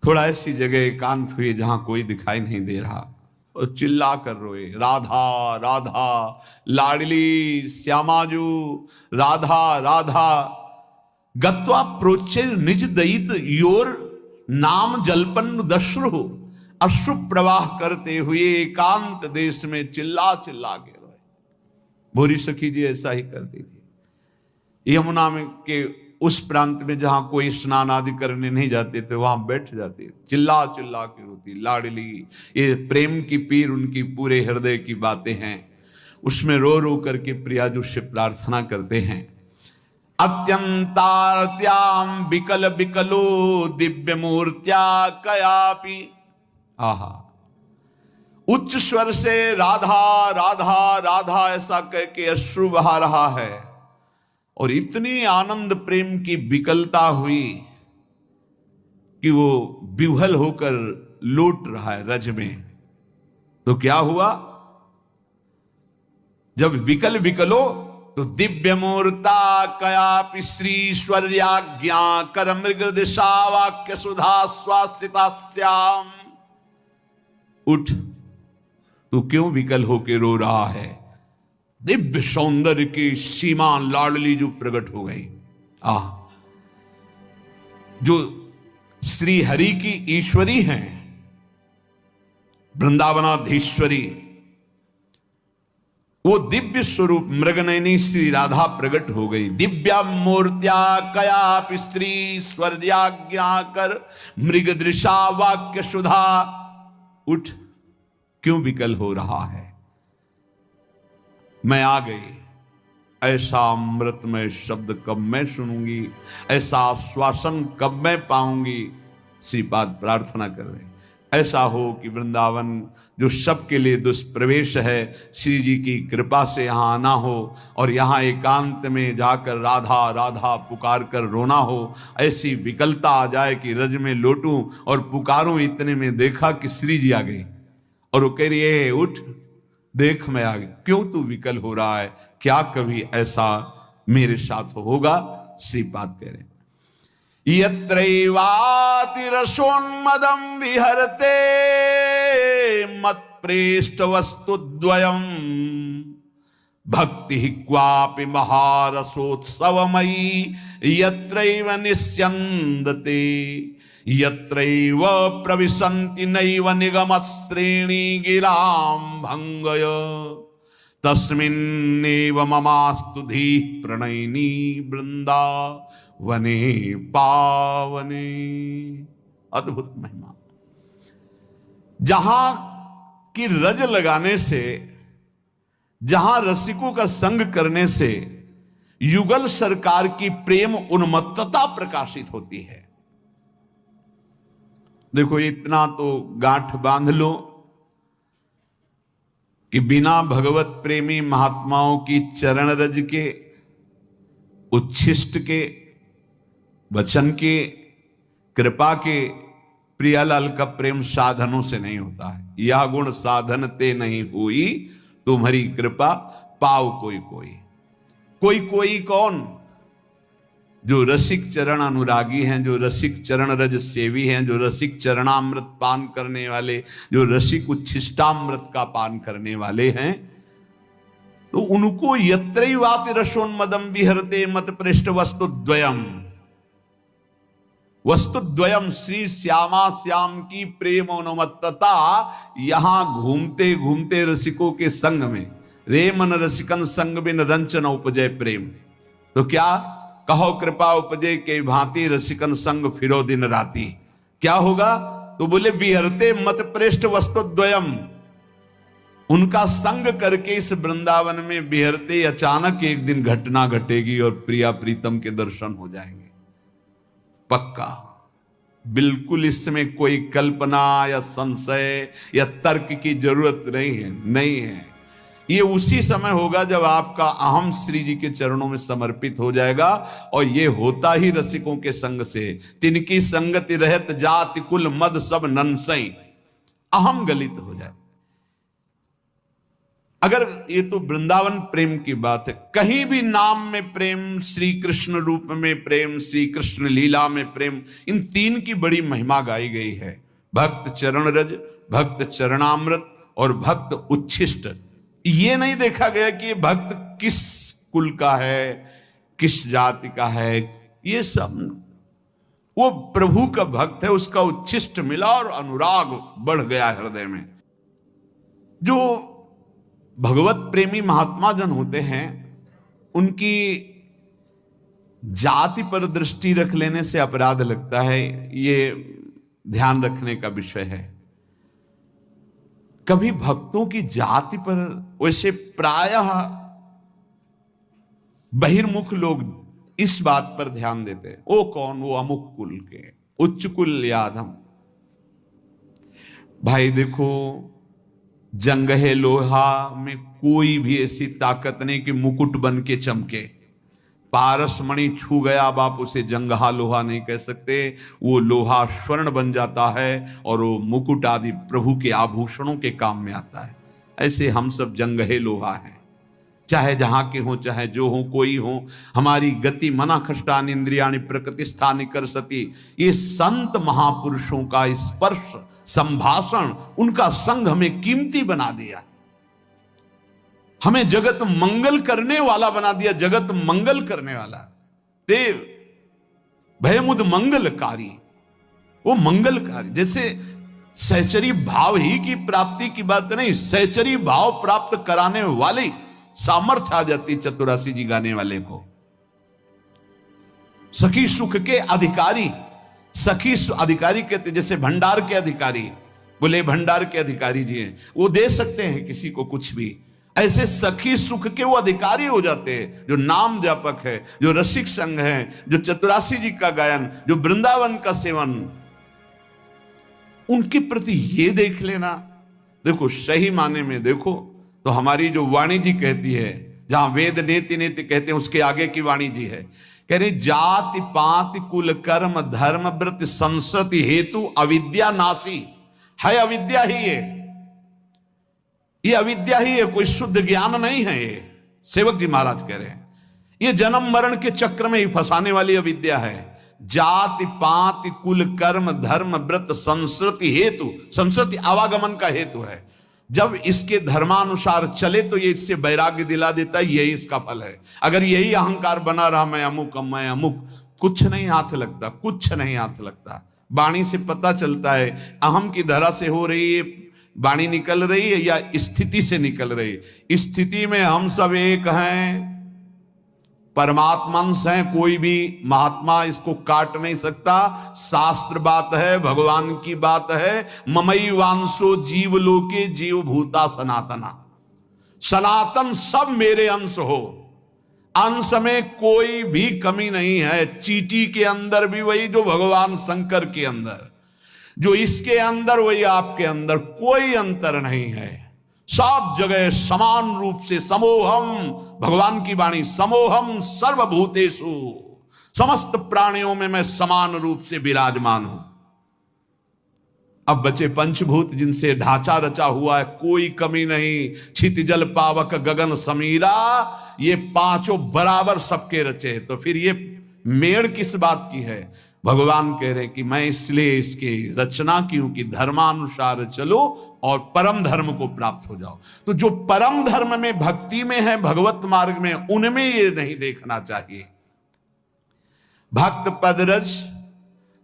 थोड़ा ऐसी जगह एकांत हुई जहां कोई दिखाई नहीं दे रहा, और चिल्ला कर रोए, राधा राधा लाडली श्यामाजू, राधा राधा। गत्वा प्रोचे निज दयित योर नाम जलपन्न दश्रु। अश्रु प्रवाह करते हुए एकांत देश में चिल्ला चिल्ला के रोए। भूरी सखी जी ऐसा ही करती थी। यमुना में के उस प्रांत में जहां कोई स्नान आदि करने नहीं जाते थे, वहां बैठ जाते, चिल्ला चिल्ला के रोती लाडली। ये प्रेम की पीर उनकी पूरे हृदय की बातें हैं, उसमें रो रो करके प्रियाजू से प्रार्थना करते हैं। अत्यंतार्त्याम विकल विकलो दिव्य मूर्त्या कयापि। आहा, उच्च स्वर से राधा राधा राधा ऐसा कह के अश्रु बहा रहा है, और इतनी आनंद प्रेम की विकलता हुई कि वो विह्वल होकर लौट रहा है रज में। तो क्या हुआ, जब विकल विकलो तो दिव्य मूर्ता कयापि श्रीश्वर्याज्ञा कर मृग दिशा वाक्य सुधा स्वास्थिता श्याम। उठ, तू क्यों विकल होके रो रहा है? दिव्य सौंदर्य की सीमा लाडली जो प्रकट हो गई, जो श्री हरि की ईश्वरी हैं, वृंदावनाधीश्वरी, वो दिव्य स्वरूप मृगनयनी श्री राधा प्रकट हो गई। दिव्या मूर्त्या कयापि श्री स्वर्याज्ञा कर मृग दृशा वाक्य सुधा। उठ, क्यों विकल हो रहा है? मैं आ गई। ऐसा अमृतमय शब्द कब मैं सुनूंगी, ऐसा आश्वासन कब मैं पाऊंगी? श्रीपाद प्रार्थना कर रहे, ऐसा हो कि वृंदावन जो सबके लिए दुष्प्रवेश है, श्री जी की कृपा से यहाँ आना हो और यहाँ एकांत में जाकर राधा राधा पुकार कर रोना हो। ऐसी विकलता आ जाए कि रज में लौटूं और पुकारूं। इतने में देखा कि श्री जी आ गई और वो कह रही है, उठ देख मैं आ गई। क्यों तू विकल हो रहा है? क्या कभी ऐसा मेरे साथ होगा? श्रीपाद कह रहे, यत्रैवातिरसोन्मदं विहरते मत्प्रेष्ठ वस्तुद्वयम् भक्ति क्वापि महारसोत्सवमयी यत्रैव निस्यन्दते यत्रैव प्रविशन्ति नैव निगमश्रेणी गिरां भंगय तस्मिन्नेव ममास्तु धीः प्रणयिनी वृंदावने पावने। अद्भुत महिमा। जहां की रज लगाने से, जहां रसिकों का संग करने से युगल सरकार की प्रेम उन्मत्तता प्रकाशित होती है। देखो, इतना तो गांठ बांध लो कि बिना भगवत प्रेमी महात्माओं की चरण रज के, उच्छिष्ट के, वचन के, कृपा के, प्रियालाल का प्रेम साधनों से नहीं होता है। यह गुण साधन ते नहीं हुई, तुम्हारी कृपा पाओ कोई कोई। कोई कोई कौन? जो रसिक चरण अनुरागी हैं, जो रसिक चरण रज सेवी हैं, जो रसिक चरणामृत पान करने वाले, जो रसिक उच्छिष्टामृत का पान करने वाले हैं, तो उनको यत्रैवाति रसोन्मदम विहरते मत पृष्ठ वस्तुद्वयम। वस्तुद्वयम श्री श्यामा श्याम की प्रेमोन्मत्तता यहां घूमते घूमते रसिकों के संग में, रे मन रसिकन संग बिन रंचन उपजय प्रेम। तो क्या कहो कृपा उपजे के भांति रसिकन संग फिरो दिन राती। क्या होगा? तो बोले विहरते मत पृष्ठ वस्तुद्वयम। उनका संग करके इस वृंदावन में विहरते अचानक एक दिन घटना घटेगी और प्रिया प्रीतम के दर्शन हो जाएंगे, पक्का। बिल्कुल इसमें कोई कल्पना या संशय या तर्क की जरूरत नहीं है। ये उसी समय होगा जब आपका अहम श्री जी के चरणों में समर्पित हो जाएगा, और ये होता ही रसिकों के संग से। तिनकी संगति रहत जाति कुल मद सब नंसई, अहम गलित हो जाए। अगर ये तो वृंदावन प्रेम की बात है, कहीं भी नाम में प्रेम, श्री कृष्ण रूप में प्रेम, श्री कृष्ण लीला में प्रेम, इन तीन की बड़ी महिमा गाई गई है। भक्त चरण रज, भक्त चरणामृत और भक्त उच्छिष्ट। ये नहीं देखा गया कि ये भक्त किस कुल का है, किस जाति का है। ये सब वो प्रभु का भक्त है, उसका उच्छिष्ट मिला और अनुराग बढ़ गया हृदय में। जो भगवत प्रेमी महात्मा जन होते हैं, उनकी जाति पर दृष्टि रख लेने से अपराध लगता है। ये ध्यान रखने का विषय है। कभी भक्तों की जाति पर, वैसे प्रायः बहिर्मुख लोग इस बात पर ध्यान देते हैं, वो कौन, वो अमुक कुल के, उच्च कुल या अधम। भाई देखो, जंगहे लोहा में कोई भी ऐसी ताकत नहीं कि मुकुट बन के चमके। पारसमणि छू गया, अब आप उसे जंगहा लोहा नहीं कह सकते, वो लोहा स्वर्ण बन जाता है और वो मुकुट आदि प्रभु के आभूषणों के काम में आता है। ऐसे हम सब जंगहे लोहा हैं, चाहे जहां के हो चाहे जो हो कोई हो। हमारी गति मना खष्टानि इंद्रियाणि प्रकृतिस्थानि कर सती। ये संत महापुरुषों का स्पर्श, संभाषण, उनका संग हमें कीमती बना दिया, हमें जगत मंगल करने वाला बना दिया। जगत मंगल करने वाला देव भयमुद मंगलकारी, वो मंगलकारी। जैसे सहचरी भाव ही की प्राप्ति की बात नहीं, सहचरी भाव प्राप्त कराने वाले सामर्थ्य आ जाती चतुरासी जी गाने वाले को। सखी सुख के अधिकारी, सखी अधिकारी कहते, जैसे भंडार के अधिकारी, बोले भंडार के अधिकारी जी हैं, वो दे सकते हैं किसी को कुछ भी। ऐसे सखी सुख के वो अधिकारी हो जाते हैं, जो नाम जापक है, जो रसिक संघ है, जो चतुरासी जी का गायन, जो वृंदावन का सेवन, उनके प्रति ये देख लेना। देखो सही माने में देखो तो हमारी जो वाणी जी कहती है, जहां वेद नेति नेति कहते हैं, उसके आगे की वाणी जी है, कह रही जाति पाति कुल कर्म धर्म व्रत संस्कृति हेतु अविद्या नासी है। अविद्या ही है, ये अविद्या ही है, कोई शुद्ध ज्ञान नहीं है। ये सेवक जी महाराज कह रहे हैं, ये जन्म मरण के चक्र में ही फंसाने वाली अविद्या है। जाति पाति कुल कर्म धर्म व्रत संस्कृति हेतु, संस्कृति आवागमन का हेतु है। जब इसके धर्मानुसार चले तो ये इससे वैराग्य दिला देता है, यही इसका फल है। अगर यही अहंकार बना रहा, मैं अमुक मैं अमुक, कुछ नहीं हाथ लगता, कुछ नहीं हाथ लगता। वाणी से पता चलता है अहम की धरा से हो रही है वाणी, निकल रही है या स्थिति से निकल रही है। स्थिति में हम सब एक हैं, परमात्मंश हैं, कोई भी महात्मा इसको काट नहीं सकता। शास्त्र बात है, भगवान की बात है। ममई वांशो जीव लोके जीव भूता सनातना, सनातन सब मेरे अंश हो, अंश में कोई भी कमी नहीं है। चींटी के अंदर भी वही जो भगवान शंकर के अंदर, जो इसके अंदर वही आपके अंदर, कोई अंतर नहीं है। सब जगह समान रूप से समोहम, भगवान की वाणी, समोहम सर्वभूतेषु, समस्त प्राणियों में मैं समान रूप से विराजमान हूं। अब बचे पंचभूत जिनसे ढांचा रचा हुआ है, कोई कमी नहीं। छित जल पावक गगन समीरा, ये पांचों बराबर सबके रचे। तो फिर ये मेड़ किस बात की है? भगवान कह रहे कि मैं इसलिए इसकी रचना की हूं कि धर्मानुसार चलो और परम धर्म को प्राप्त हो जाओ। तो जो परम धर्म में भक्ति में है, भगवत मार्ग में, उनमें ये नहीं देखना चाहिए। भक्त पदरज,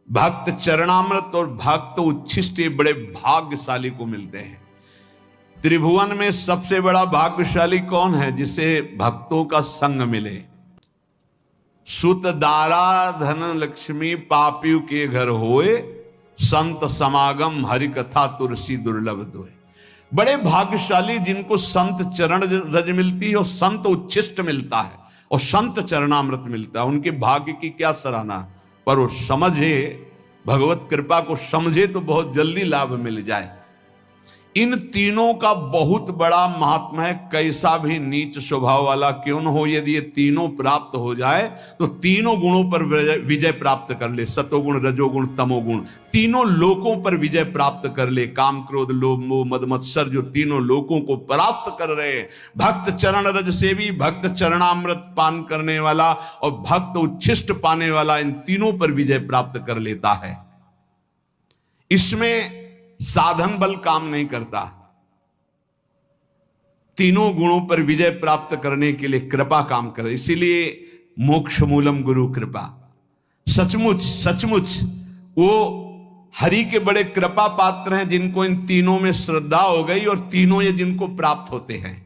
भक्त चरणामृत और भक्त उच्छिष्ट ये बड़े भाग्यशाली को मिलते हैं। त्रिभुवन में सबसे बड़ा भाग्यशाली कौन है? जिसे भक्तों का संग मिले। सुत दारा धन लक्ष्मी पापियों के घर होए, संत समागम हरि कथा तुलसी दुर्लभ दोए। बड़े भाग्यशाली जिनको संत चरण रज मिलती है और संत उच्छिष्ट मिलता है और संत चरणामृत मिलता है, उनके भाग्य की क्या सराहना। पर वो समझे, भगवत कृपा को समझे तो बहुत जल्दी लाभ मिल जाए। इन तीनों का बहुत बड़ा महात्मा है। कैसा भी नीच स्वभाव वाला क्यों न हो, यदि ये तीनों प्राप्त हो जाए तो तीनों गुणों पर विजय प्राप्त कर ले। सतोगुण रजोगुण तमोगुण, तीनों लोकों पर विजय प्राप्त कर ले। काम क्रोध लोभ मोह मद मत्सर जो तीनों लोकों को परास्त कर रहे। भक्त चरण रज सेवी, भक्त चरणामृत पान करने वाला और भक्त उच्छिष्ट पाने वाला, इन तीनों पर विजय प्राप्त कर लेता है। इसमें साधन बल काम नहीं करता। तीनों गुणों पर विजय प्राप्त करने के लिए कृपा काम करे। इसीलिए मोक्ष मूलम गुरु कृपा। सचमुच सचमुच वो हरि के बड़े कृपा पात्र हैं, जिनको इन तीनों में श्रद्धा हो गई और तीनों ये जिनको प्राप्त होते हैं।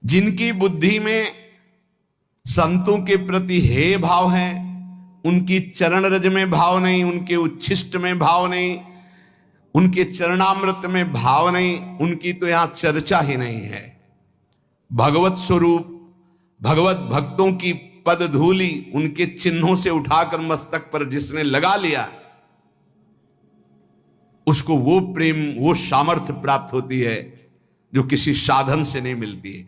जिनकी बुद्धि में संतों के प्रति हे भाव है, उनकी चरण रज में भाव नहीं, उनके उच्छिष्ट में भाव नहीं, उनके चरणामृत में भाव नहीं, उनकी तो यहां चर्चा ही नहीं है। भगवत स्वरूप, भगवत भक्तों की पद धूलि उनके चिन्हों से उठाकर मस्तक पर जिसने लगा लिया, उसको वो प्रेम, वो सामर्थ्य प्राप्त होती है जो किसी साधन से नहीं मिलती है।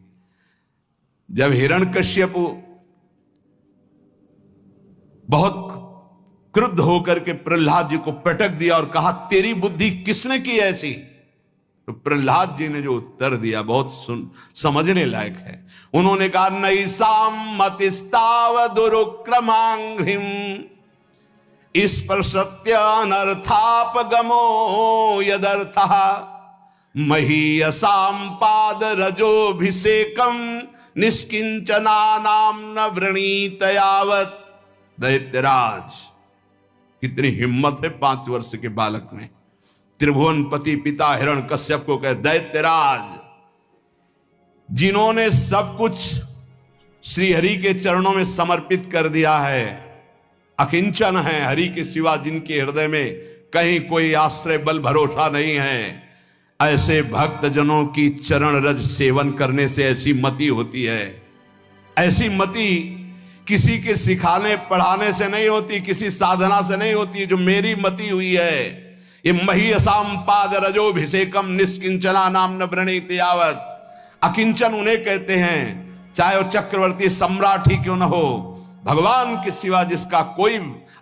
जब हिरण्यकश्यप बहुत क्रुद्ध होकर के प्रहलाद जी को पटक दिया और कहा, तेरी बुद्धि किसने की ऐसी? तो प्रहलाद जी ने जो उत्तर दिया बहुत समझने लायक है। उन्होंने कहा, नैसाम मतिस्ताव दुरुक्रमांघ्रिम इस पर सत्य अनर्थापगमो यदर्थः महीयसाम पाद रजोभिषेकम निष्किंचना नाम न वृणीत यावत। दैत्यराज, कितनी हिम्मत है 5 वर्ष के बालक में। त्रिभुवनपति पिता हिरण्यकश्यप को कहे, दैत्यराज, जिन्होंने सब कुछ श्री हरि के चरणों में समर्पित कर दिया है, अकिंचन है, हरि के सिवा जिनके हृदय में कहीं कोई आश्रय बल भरोसा नहीं है, ऐसे भक्त जनों की चरण रज सेवन करने से ऐसी मति होती है। ऐसी मति किसी के सिखाने पढ़ाने से नहीं होती, किसी साधना से नहीं होती। जो मेरी मति हुई है, ये महीयसाम पाद रजोभिषेकम निष्किंचना नाम न वृणीत यावत। अकिंचन उन्हें कहते हैं, चाहे वो चक्रवर्ती सम्राट ही क्यों न हो, भगवान के सिवा जिसका कोई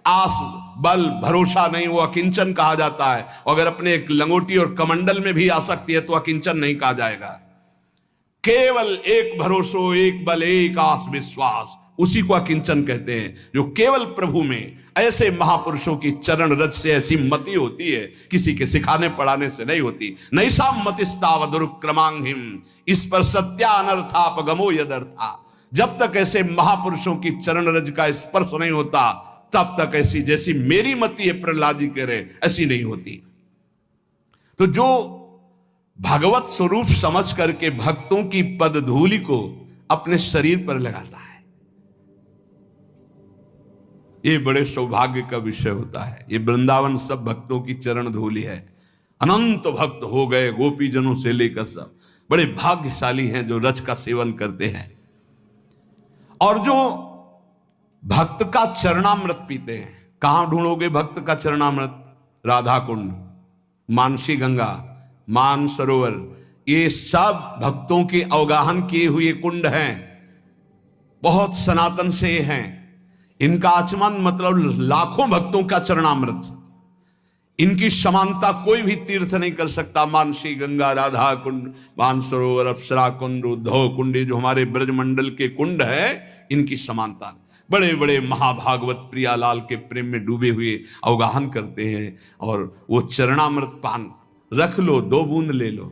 आस बल भरोसा नहीं, वो अकिंचन कहा जाता है। अगर अपने एक लंगोटी और कमंडल में भी आ सकती है तो अकिंचन नहीं कहा जाएगा। केवल एक भरोसो, एक बल, एक आस विश्वास, उसी को अकिंचन कहते हैं। जो केवल प्रभु में, ऐसे महापुरुषों की चरण रज से ऐसी मति होती है, किसी के सिखाने पढ़ाने से नहीं होती। नैसाम मतिस्ताव दुरुक्रमांघ्रिम इस पर सत्यानर्थापगमो यदर्था। जब तक ऐसे महापुरुषों की चरण रज का स्पर्श नहीं होता, तब तक ऐसी जैसी मेरी मति है, प्रहलाद जी कह रहे, ऐसी नहीं होती। तो जो भगवत स्वरूप समझ करके भक्तों की पद धूलि को अपने शरीर पर लगाता है, ये बड़े सौभाग्य का विषय होता है। ये वृंदावन सब भक्तों की चरण धूलि है। अनंत भक्त हो गए, गोपी जनों से लेकर सब बड़े भाग्यशाली हैं जो रज का सेवन करते हैं। और जो भक्त का चरणामृत पीते हैं, कहां ढूंढोगे भक्त का चरणामृत? राधा कुंड, मानसी गंगा, मान सरोवर, ये सब भक्तों के अवगाहन किए हुए कुंड हैं, बहुत सनातन से हैं। इनका आचमन मतलब लाखों भक्तों का चरणामृत। इनकी समानता कोई भी तीर्थ नहीं कर सकता। मानसी गंगा, राधा कुंड, मानसरोवर, अप्सरा कुंड, उद्धव कुंड, जो हमारे ब्रजमंडल के कुंड है, इनकी समानता। बड़े बड़े महाभागवत प्रियालाल के प्रेम में डूबे हुए अवगाहन करते हैं। और वो चरणामृत पान रख लो, 2 बूंद ले लो,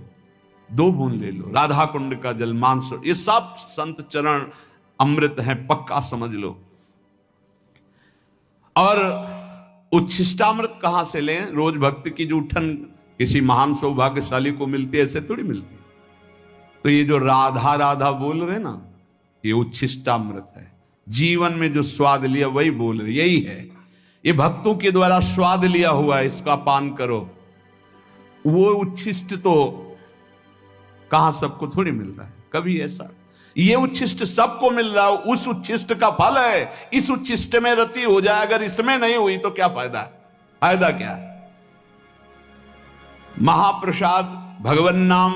2 बूंद ले लो। राधा कुंड का जल, मानसरोवर, ये सब संत चरण अमृत है, पक्का समझ लो। और उच्छिष्टामृत कहां से लें? रोज भक्त की जो उठन किसी महान सौभाग्यशाली को मिलती है, ऐसे थोड़ी मिलती। तो ये जो राधा राधा बोल रहे ना, ये उच्छिष्टामृत है। जीवन में जो स्वाद लिया वही बोल रहे, यही है। ये भक्तों के द्वारा स्वाद लिया हुआ है, इसका पान करो। वो उच्छिष्ट तो कहां सबको थोड़ी मिल रहा है, कभी ऐसा। ये उच्छिष्ट सबको मिल रहा है, उस उच्छिष्ट का फल है। इस उच्छिष्ट में रति हो जाए, अगर इसमें नहीं हुई तो क्या फायदा है? फायदा क्या? महाप्रसाद, भगवन नाम,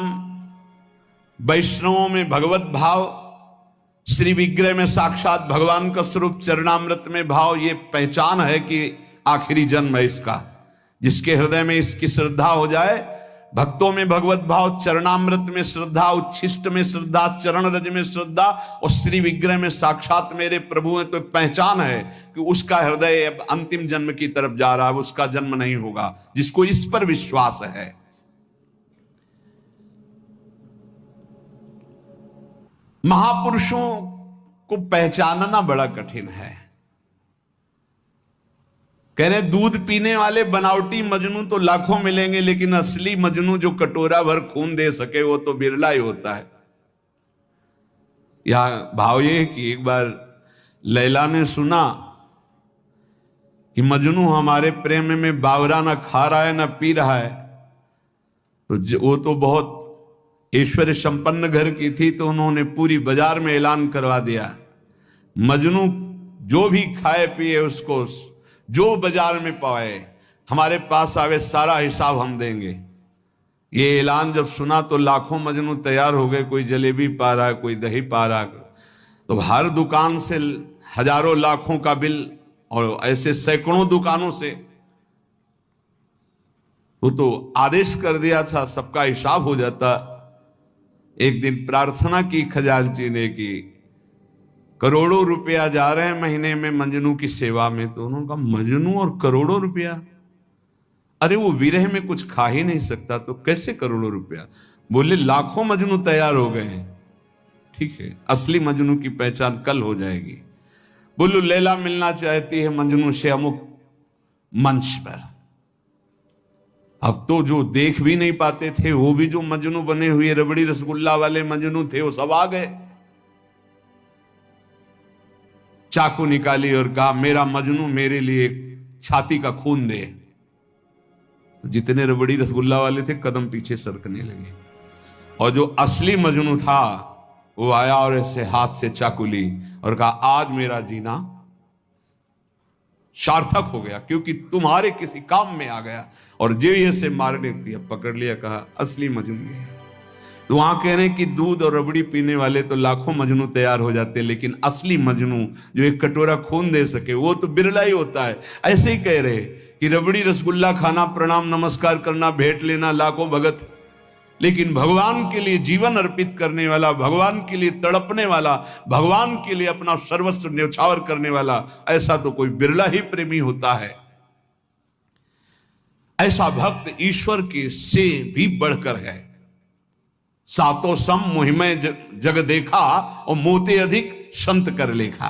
वैष्णवों में भगवत भाव, श्री विग्रह में साक्षात भगवान का स्वरूप, चरणामृत में भाव। ये पहचान है कि आखिरी जन्म है इसका। जिसके हृदय में इसकी श्रद्धा हो जाए, भक्तों में भगवत भाव, चरणामृत में श्रद्धा, उच्छिष्ट में श्रद्धा, चरण रज में श्रद्धा, और श्री विग्रह में साक्षात मेरे प्रभु हैं, तो पहचान है कि उसका हृदय अब अंतिम जन्म की तरफ जा रहा है, उसका जन्म नहीं होगा। जिसको इस पर विश्वास है, महापुरुषों को पहचानना बड़ा कठिन है। कह रहे दूध पीने वाले बनावटी मजनू तो लाखों मिलेंगे, लेकिन असली मजनू जो कटोरा भर खून दे सके वो तो बिरला ही होता है। यह भाव ये कि एक बार लैला ने सुना कि मजनू हमारे प्रेम में बावरा न खा रहा है न पी रहा है, तो वो तो बहुत ऐश्वर्य संपन्न घर की थी, तो उन्होंने पूरी बाजार में ऐलान करवा दिया, मजनू जो भी खाए पिए उसको जो बाजार में पाए हमारे पास आवे, सारा हिसाब हम देंगे। ये ऐलान जब सुना तो लाखों मजनू तैयार हो गए। कोई जलेबी पा रहा, कोई दही पा रहा, तो हर दुकान से हजारों लाखों का बिल और ऐसे सैकड़ों दुकानों से वो तो आदेश कर दिया था, सबका हिसाब हो जाता। एक दिन प्रार्थना की खजांची ने कि करोड़ों रुपया जा रहे हैं महीने में मजनू की सेवा में। तो उन्होंने कहा मजनू और करोड़ों रुपया, अरे वो विरह में कुछ खा ही नहीं सकता तो कैसे करोड़ों रुपया। बोले लाखों मजनू तैयार हो गए हैं, ठीक है, असली मजनू की पहचान कल हो जाएगी। बोलो लैला मिलना चाहती है मजनू से अमुक मंच पर। अब तो जो देख भी नहीं पाते थे वो भी जो मजनू बने हुए रबड़ी रसगुल्ला वाले मजनू थे वो सब आ गए। चाकू निकाली और कहा मेरा मजनू मेरे लिए छाती का खून दे। तो जितने रबड़ी रसगुल्ला वाले थे कदम पीछे सरकने लगे, और जो असली मजनू था वो आया और ऐसे हाथ से चाकू ली और कहा आज मेरा जीना सार्थक हो गया क्योंकि तुम्हारे किसी काम में आ गया। और जे से मारने किया, पकड़ लिया, कहा असली मजनू है। तो वहां कह रहे हैं कि दूध और रबड़ी पीने वाले तो लाखों मजनू तैयार हो जाते, लेकिन असली मजनू जो एक कटोरा खून दे सके वो तो बिरला ही होता है। ऐसे ही कह रहे कि रबड़ी रसगुल्ला खाना, प्रणाम नमस्कार करना, भेंट लेना लाखों भगत, लेकिन भगवान के लिए जीवन अर्पित करने वाला, भगवान के लिए तड़पने वाला, भगवान के लिए अपना सर्वस्व न्यौछावर करने वाला, ऐसा तो कोई बिरला ही प्रेमी होता है। ऐसा भक्त ईश्वर के से भी बढ़कर है। सातों सम मुहिमे जग देखा और मोते अधिक संत कर लेखा।